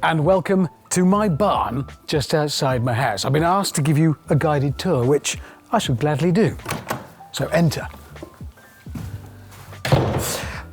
and welcome to my barn just outside my house. I've been asked to give you a guided tour, which I shall gladly do. So enter.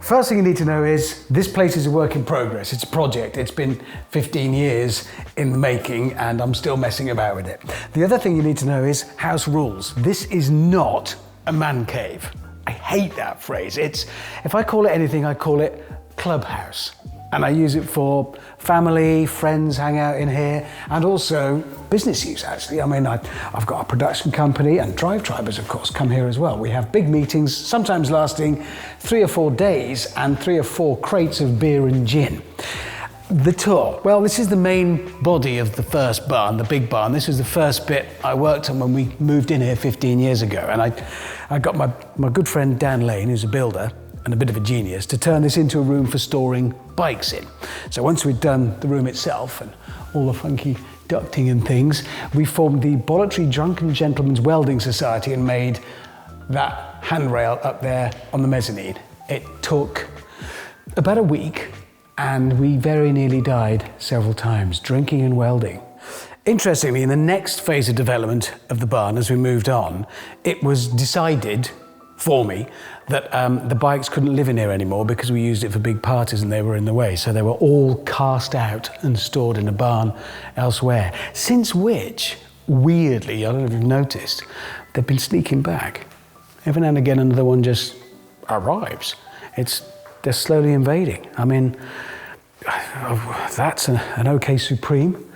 First thing you need to know is this place is a work in progress. It's a project. It's been 15 years in the making and I'm still messing about with it. The other thing you need to know is house rules. This is not a man cave. I hate that phrase. If I call it anything, I call it clubhouse. And I use it for family, friends hang out in here, and also business use, actually. I mean, I've got a production company, and DRIVETRIBE, of course, come here as well. We have big meetings, sometimes lasting 3 or 4 days, and 3 or 4 crates of beer and gin. The tour. Well, this is the main body of the first barn, the big barn. This was the first bit I worked on when we moved in here 15 years ago. And I got my good friend Dan Lane, who's a builder, and a bit of a genius, to turn this into a room for storing bikes in. So once we'd done the room itself and all the funky ducting and things, we formed the Voluntary Drunken Gentlemen's Welding Society and made that handrail up there on the mezzanine. It took about a week and we very nearly died several times, drinking and welding. Interestingly, in the next phase of development of the barn, as we moved on, it was decided for me that the bikes couldn't live in here anymore because we used it for big parties and they were in the way. So they were all cast out and stored in a barn elsewhere. Since which, weirdly, I don't know if you've noticed, they've been sneaking back. Every now and again another one just arrives. They're slowly invading. I mean, that's an OK Supreme.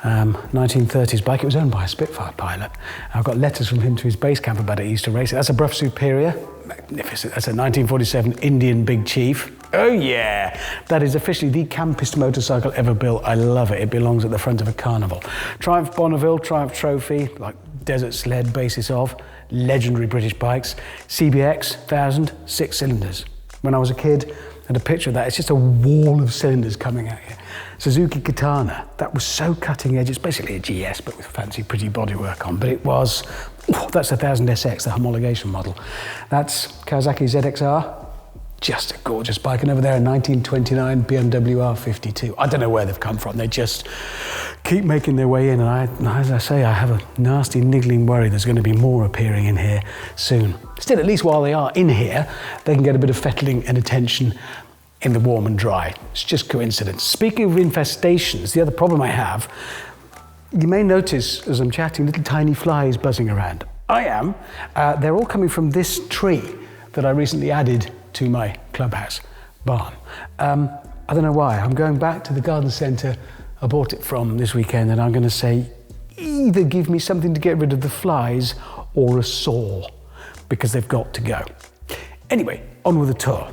1930s bike. It was owned by a Spitfire pilot. I've got letters from him to his base camp about it. He used to race it. That's a Brough Superior. Magnificent. That's a 1947 Indian Big Chief. Oh yeah! That is officially the campest motorcycle ever built. I love it. It belongs at the front of a carnival. Triumph Bonneville, Triumph Trophy, like desert sled basis of, legendary British bikes. CBX, 1000, 6 cylinders. When I was a kid, I had a picture of that. It's just a wall of cylinders coming at you. Suzuki Katana, that was so cutting edge. It's basically a GS, but with fancy, pretty bodywork on. But it was, that's a 1000 SX, the homologation model. That's Kawasaki ZXR, just a gorgeous bike. And over there, a 1929 BMW R52. I don't know where they've come from. They just keep making their way in. And as I say, I have a nasty, niggling worry there's going to be more appearing in here soon. Still, at least while they are in here, they can get a bit of fettling and attention in the warm and dry. It's just coincidence. Speaking of infestations, the other problem I have, you may notice as I'm chatting, little tiny flies buzzing around. I am. They're all coming from this tree that I recently added to my clubhouse barn. I don't know why. I'm going back to the garden centre I bought it from this weekend, and I'm going to say, either give me something to get rid of the flies or a saw, because they've got to go. Anyway, on with the tour.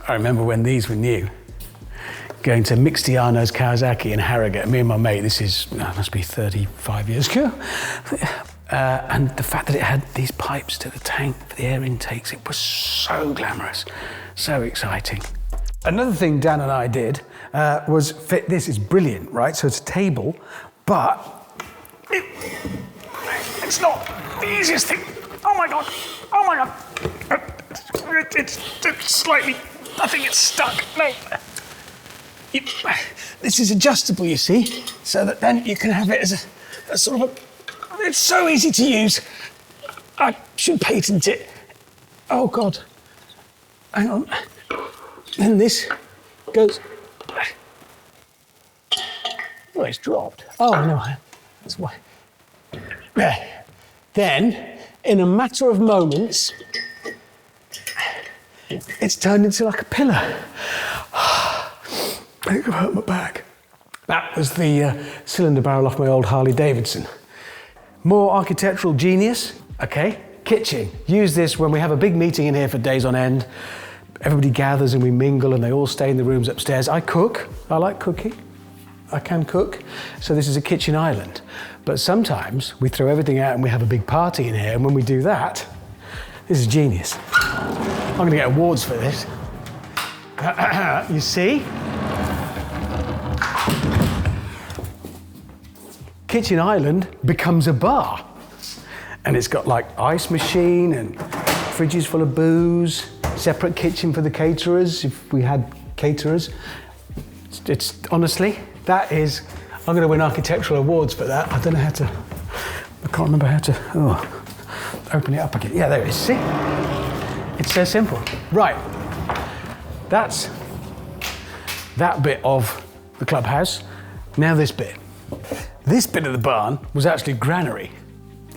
I remember when these were new, going to Mixtiano's Kawasaki in Harrogate. Me and my mate, this is, must be 35 years ago. And the fact that it had these pipes to the tank for the air intakes, it was so glamorous, so exciting. Another thing Dan and I did was fit this. It's brilliant, right? So it's a table, but it's not the easiest thing. Oh my God, oh my God. It's slightly, I think it's stuck. No. This is adjustable, you see, so that then you can have it as a sort of it's so easy to use. I should patent it. Oh God. Hang on. Then this goes. Oh, it's dropped. Oh no, that's why. There. Then, in a matter of moments, it's turned into like a pillar. I think I've hurt my back. That was the cylinder barrel off my old Harley Davidson. More architectural genius, okay. Kitchen, use this when we have a big meeting in here for days on end. Everybody gathers and we mingle and they all stay in the rooms upstairs. I cook, I like cooking. I can cook, so this is a kitchen island. But sometimes we throw everything out and we have a big party in here, and when we do that, this is genius. I'm gonna get awards for this. You see? Kitchen island becomes a bar. And it's got like ice machine and fridges full of booze, separate kitchen for the caterers, if we had caterers. It's honestly, That is, I'm going to win architectural awards for that. I don't know how to, I can't remember how to, open it up again. Yeah, there it is, see? It's so simple. Right, that's that bit of the clubhouse. Now this bit. This bit of the barn was actually granary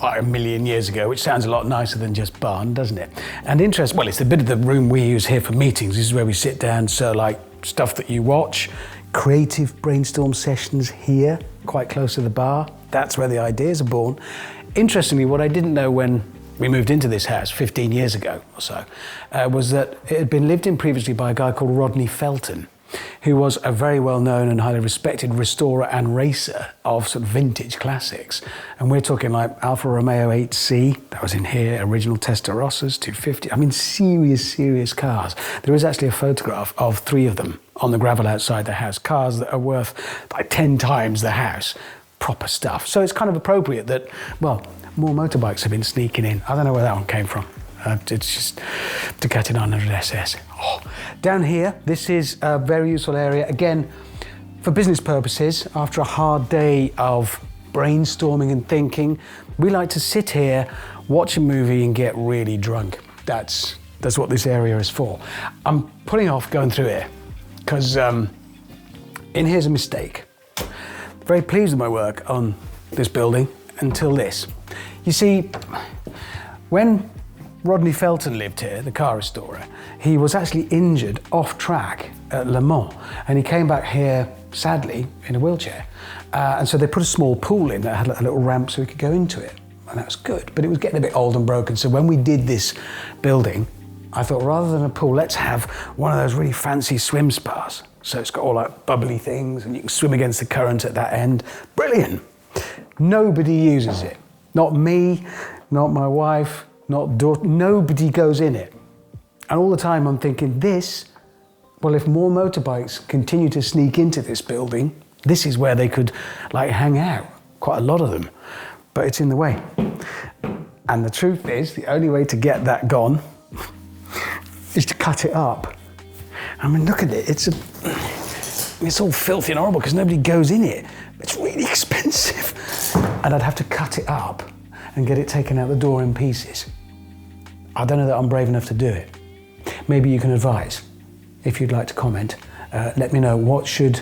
like 1 million years ago, which sounds a lot nicer than just barn, doesn't it? And well, it's the bit of the room we use here for meetings. This is where we sit down, so like stuff that you watch, creative brainstorm sessions here, quite close to the bar. That's where the ideas are born. Interestingly, what I didn't know when we moved into this house 15 years ago or so, was that it had been lived in previously by a guy called Rodney Felton, who was a very well-known and highly respected restorer and racer of sort of vintage classics. And we're talking like Alfa Romeo 8C, that was in here, original Testarossas, 250. I mean, serious cars. There is actually a photograph of 3 of them on the gravel outside the house, cars that are worth like 10 times the house. Proper stuff. So it's kind of appropriate that, well, more motorbikes have been sneaking in. I don't know where that one came from. It's just Ducati 900 SS. Oh. Down here, this is a very useful area. Again, for business purposes, after a hard day of brainstorming and thinking, we like to sit here, watch a movie and get really drunk. That's what this area is for. I'm putting off going through here because in here's a mistake. Very pleased with my work on this building until this. You see, when Rodney Felton lived here, the car restorer, he was actually injured off track at Le Mans, and he came back here, sadly, in a wheelchair. And so they put a small pool in that had a little ramp so he could go into it, and that was good, but it was getting a bit old and broken. So when we did this building, I thought rather than a pool, let's have one of those really fancy swim spas. So it's got all like bubbly things and you can swim against the current at that end. Brilliant. Nobody uses it. Not me, not my wife, not daughter, nobody goes in it. And all the time I'm thinking well, if more motorbikes continue to sneak into this building, this is where they could like hang out, quite a lot of them, but it's in the way. And the truth is, the only way to get that gone is to cut it up. I mean, look at it, it's all filthy and horrible because nobody goes in it. It's really expensive. And I'd have to cut it up and get it taken out the door in pieces. I don't know that I'm brave enough to do it. Maybe you can advise. If you'd like to comment, let me know what should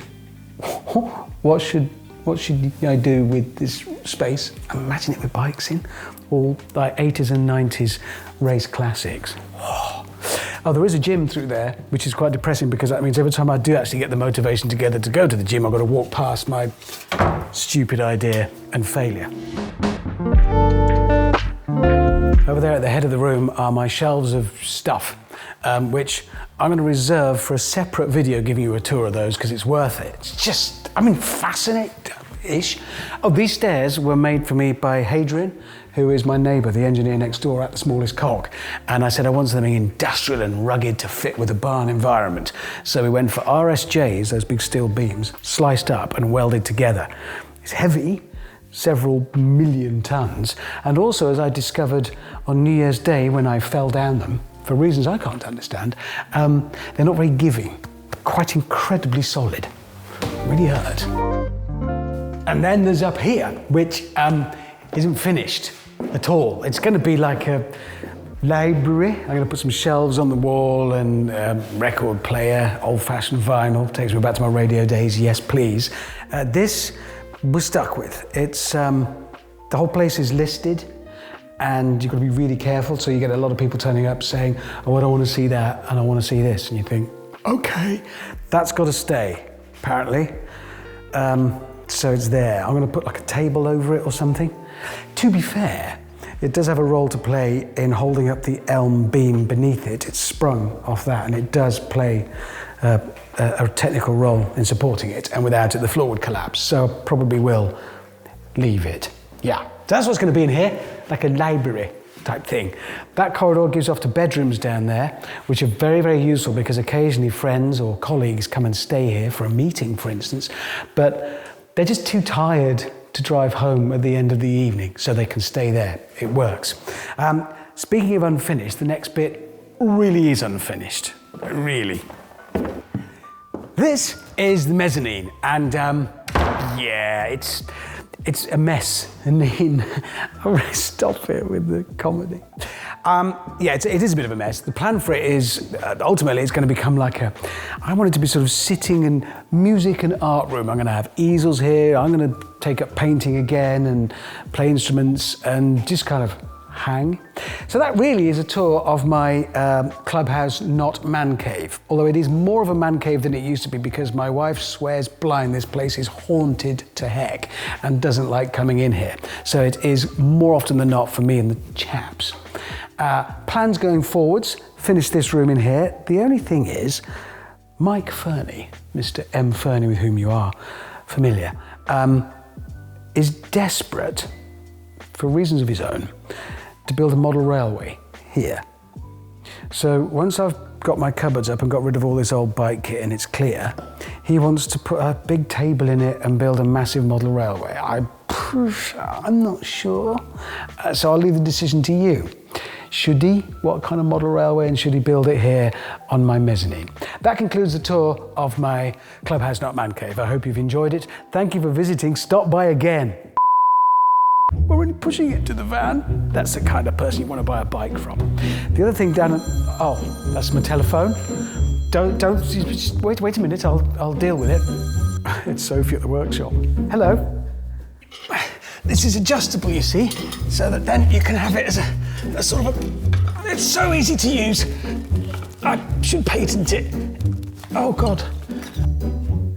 I do with this space. Imagine it with bikes in, all like 80s and 90s race classics. Oh, there is a gym through there, which is quite depressing because that means every time I do actually get the motivation together to go to the gym, I've got to walk past my stupid idea and failure. Over there at the head of the room are my shelves of stuff, which I'm going to reserve for a separate video giving you a tour of those because it's worth it. It's just, fascinating-ish. Oh, these stairs were made for me by Hadrian, who is my neighbour, the engineer next door at the smallest cog. And I said I wanted something industrial and rugged to fit with a barn environment. So we went for RSJs, those big steel beams, sliced up and welded together. It's heavy, several million tons. And also, as I discovered on New Year's Day when I fell down them, for reasons I can't understand, they're not very giving, quite incredibly solid. Really hurt. And then there's up here, which isn't finished at all. It's going to be like a library. I'm going to put some shelves on the wall and record player, old-fashioned vinyl. Takes me back to my radio days, yes please. This we're stuck with. It's the whole place is listed and you've got to be really careful, so you get a lot of people turning up saying, oh, I don't want to see that and I want to see this, and you think, okay, that's got to stay, apparently. So it's there. I'm going to put like a table over it or something. To be fair, it does have a role to play in holding up the elm beam beneath it. It's sprung off that, and it does play a technical role in supporting it, and without it the floor would collapse, so I probably will leave it. Yeah, so that's what's going to be in here, like a library type thing. That corridor gives off to bedrooms down there, which are very, very useful because occasionally friends or colleagues come and stay here for a meeting, for instance, but they're just too tired to drive home at the end of the evening, so they can stay there. It works. Speaking of unfinished, the next bit really is unfinished, really. This is the mezzanine, and yeah, it's a mess. Anine, stop it with the comedy. Yeah, it is a bit of a mess. The plan for it is, ultimately, it's going to become like I want it to be sort of sitting and music and art room. I'm going to have easels here. I'm going to take up painting again and play instruments and just kind of hang. So that really is a tour of my clubhouse, not man cave. Although it is more of a man cave than it used to be because my wife swears blind this place is haunted to heck and doesn't like coming in here. So it is more often than not for me and the chaps. Plans going forwards, finish this room in here. The only thing is, Mike Fernie, Mr. M. Fernie, with whom you are familiar, is desperate, for reasons of his own, to build a model railway here. So once I've got my cupboards up and got rid of all this old bike kit and it's clear, he wants to put a big table in it and build a massive model railway. I'm not sure. So I'll leave the decision to you. Should he? What kind of model railway, and should he build it here on my mezzanine? That concludes the tour of my Clubhouse Not Man Cave. I hope you've enjoyed it. Thank you for visiting. Stop by again. We're really pushing it to the van. That's the kind of person you want to buy a bike from. The other thing down at, oh, that's my telephone. Don't, just wait a minute, I'll deal with it. It's Sophie at the workshop. Hello. This is adjustable, you see, so that then you can have it as a sort of a, it's so easy to use. I should patent it. Oh God.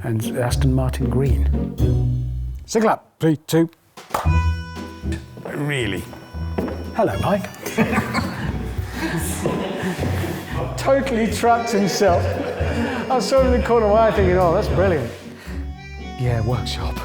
And Aston Martin green. Signal up, 3, 2. Really? Hello, Mike. Totally trucked himself. I saw him in the corner of my eye thinking, oh, that's brilliant. Yeah, workshop.